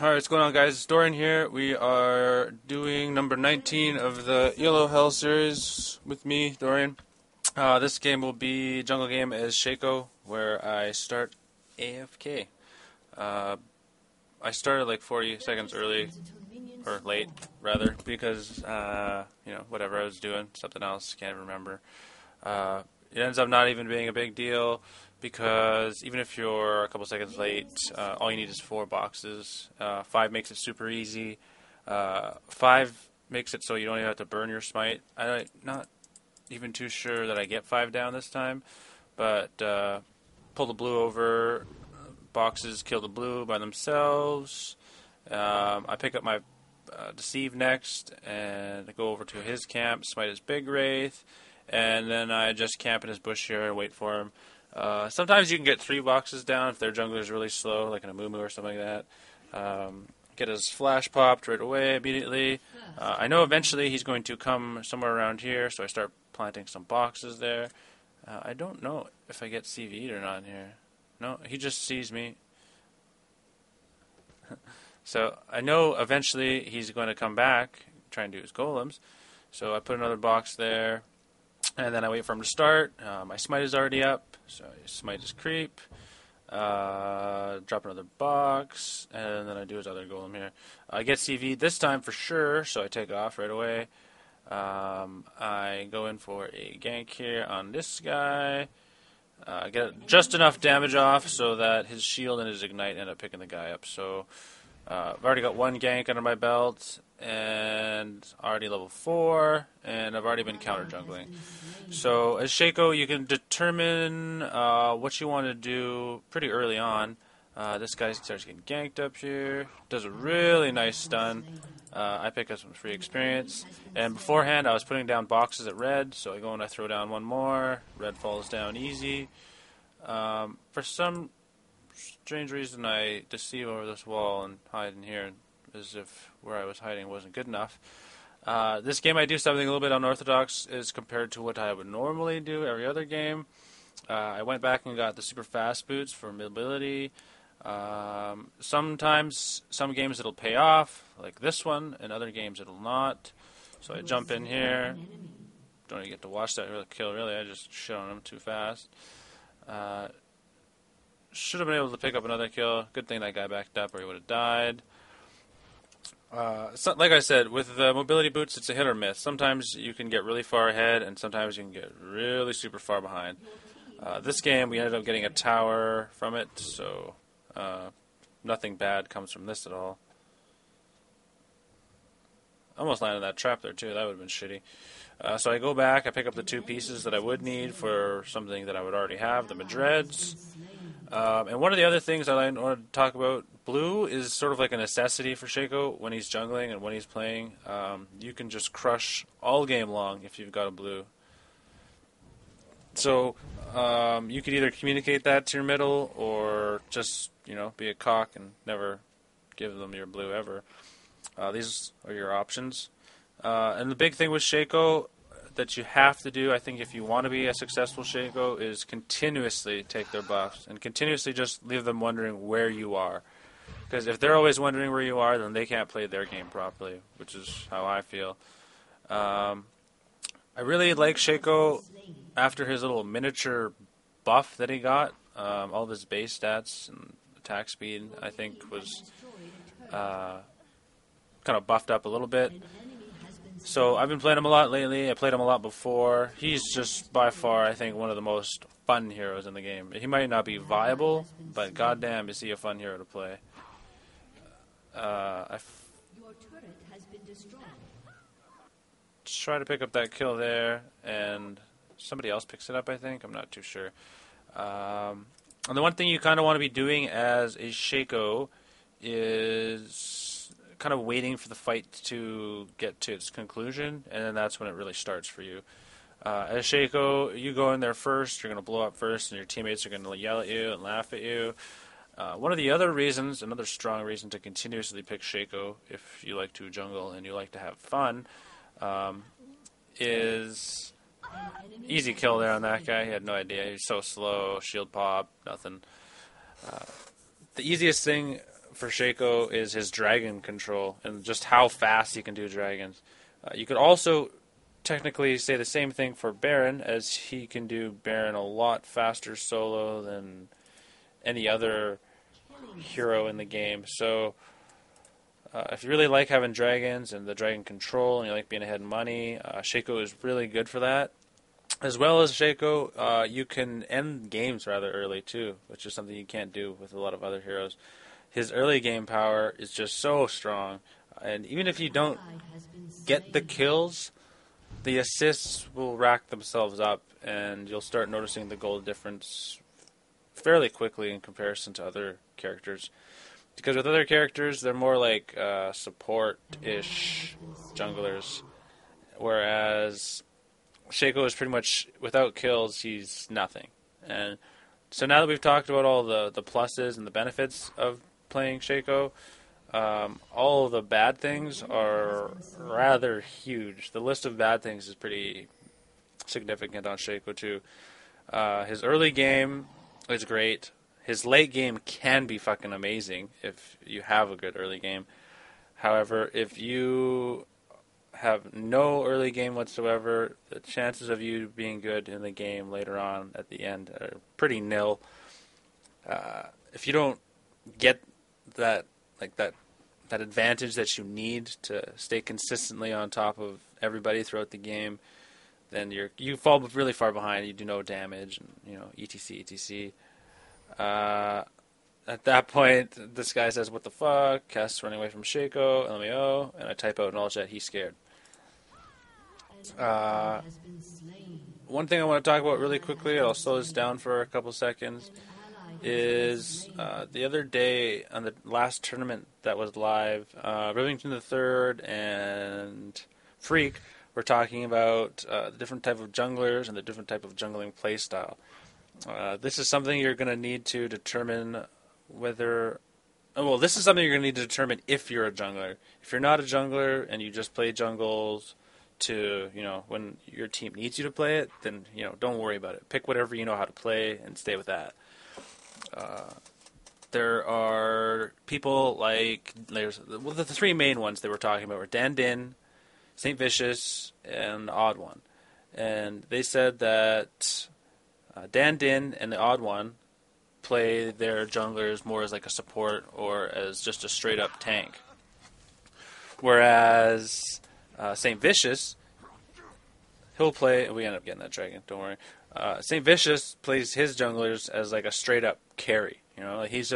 Alright, what's going on, guys? It's Dorian here. We are doing number 19 of the Yellow Hell series with me, Dorian. This game will be jungle game as Shaco, where I start AFK. I started like 40 seconds early, or late, rather, because, whatever I was doing, something else, can't remember. It ends up not even being a big deal, because even if you're a couple seconds late, all you need is 4 boxes. 5 makes it super easy. 5 makes it so you don't even have to burn your smite. I'm not even too sure that I get 5 down this time, but pull the blue over, boxes kill the blue by themselves. I pick up my Deceive next, and I go over to his camp, smite his big wraith, and then I just camp in his bush here and wait for him. Sometimes you can get 3 boxes down if their jungler is really slow, like in a Moo or something like that. Get his flash popped right away, immediately. I know eventually he's going to come somewhere around here, so I start planting some boxes there. I don't know if I get CV'd or not in here. No, he just sees me. So I know eventually he's going to come back, try and do his golems. So I put another box there. And then I wait for him to start. My smite is already up, so I smite his creep. Drop another box, and then I do his other golem here. I get CV'd this time for sure, so I take off right away. I go in for a gank here on this guy. Get just enough damage off so that his shield and his ignite end up picking the guy up. So I've already got 1 gank under my belt, and already level 4, and I've already been counter jungling. So as Shaco, you can determine what you want to do pretty early on. This guy starts getting ganked up here, does a really nice stun. I pick up some free experience, and beforehand I was putting down boxes at red, so I go and I throw down 1 more, red falls down easy. For some strange reason I deceive over this wall and hide in here as if where I was hiding wasn't good enough. This game I do something a little bit unorthodox as compared to what I would normally do every other game. I went back and got the super fast boots for mobility. Sometimes, some games it'll pay off, like this one, and other games it'll not. So I jump in here. Don't even get to watch that kill really, I just shit on him too fast. Should have been able to pick up another kill. Good thing that guy backed up or he would have died. So, like I said, with the mobility boots, it's a hit or miss. Sometimes you can get really far ahead, and sometimes you can get really super far behind. This game, we ended up getting a tower from it, so nothing bad comes from this at all. Almost landed that trap there, too. That would have been shitty. So I go back, I pick up the 2 pieces that I would need for something that I would already have, the Madreds. And one of the other things I wanted to talk about, blue is sort of like a necessity for Shaco when he's jungling and when he's playing. You can just crush all game long if you've got a blue. So you could either communicate that to your middle or just, be a cock and never give them your blue ever. These are your options. And the big thing with Shaco that you have to do, I think, if you want to be a successful Shaco, is continuously take their buffs and continuously just leave them wondering where you are. Because if they're always wondering where you are, then they can't play their game properly, which is how I feel. I really like Shaco after his little miniature buff that he got. All of his base stats and attack speed, I think, was kind of buffed up a little bit. So I've been playing him a lot lately. I played him a lot before. He's just by far, I think, one of the most fun heroes in the game. He might not be viable, but goddamn is he a fun hero to play. Try to pick up that kill there, and somebody else picks it up, I think. I'm not too sure. And the one thing you kind of want to be doing as a Shaco is kind of waiting for the fight to get to its conclusion, and then that's when it really starts for you. As Shaco, you go in there first, you're going to blow up first, and your teammates are going to yell at you and laugh at you. One of the other reasons, another strong reason to continuously pick Shaco if you like to jungle and you like to have fun, is easy kill there on that guy. He had no idea. He's so slow, shield pop, nothing. The easiest thing for Shaco is his dragon control and just how fast he can do dragons. You could also technically say the same thing for Baron, as he can do Baron a lot faster solo than any other hero in the game. So if you really like having dragons and the dragon control and you like being ahead in money, Shaco is really good for that. As well as Shaco, you can end games rather early too, which is something you can't do with a lot of other heroes. His early game power is just so strong, and even if you don't get the kills, the assists will rack themselves up, and you'll start noticing the gold difference fairly quickly in comparison to other characters. Because with other characters, they're more like support-ish junglers, whereas Shaco is pretty much, without kills, he's nothing. And so now that we've talked about all the pluses and the benefits of playing Shaco, all of the bad things are rather huge. The list of bad things is pretty significant on Shaco too. His early game is great. His late game can be fucking amazing if you have a good early game. However, if you have no early game whatsoever, the chances of you being good in the game later on at the end are pretty nil. If you don't get that advantage that you need to stay consistently on top of everybody throughout the game, then you fall really far behind. You do no damage, and etc. At that point, this guy says, "What the fuck?" Casts running away from Shaco, LMAO, and I type out in all chat, "He's scared." One thing I want to talk about really quickly, I'll slow this down for a couple seconds, is the other day on the last tournament that was live, Rivington III and Freak were talking about the different type of junglers and the different type of jungling playstyle. This is something you're going to need to determine whether... Well, this is something you're going to need to determine if you're a jungler. If you're not a jungler and you just play jungles to, when your team needs you to play it, then, don't worry about it. Pick whatever you know how to play and stay with that. There are people like... the three main ones they were talking about were Dan Din, St. Vicious, and the Odd One. And they said that Dan Din and the Odd One play their junglers more as like a support or as just a straight-up tank. Whereas St. Vicious, he'll play... We end up getting that dragon, don't worry. St. Vicious plays his junglers as like a straight-up carry. He's just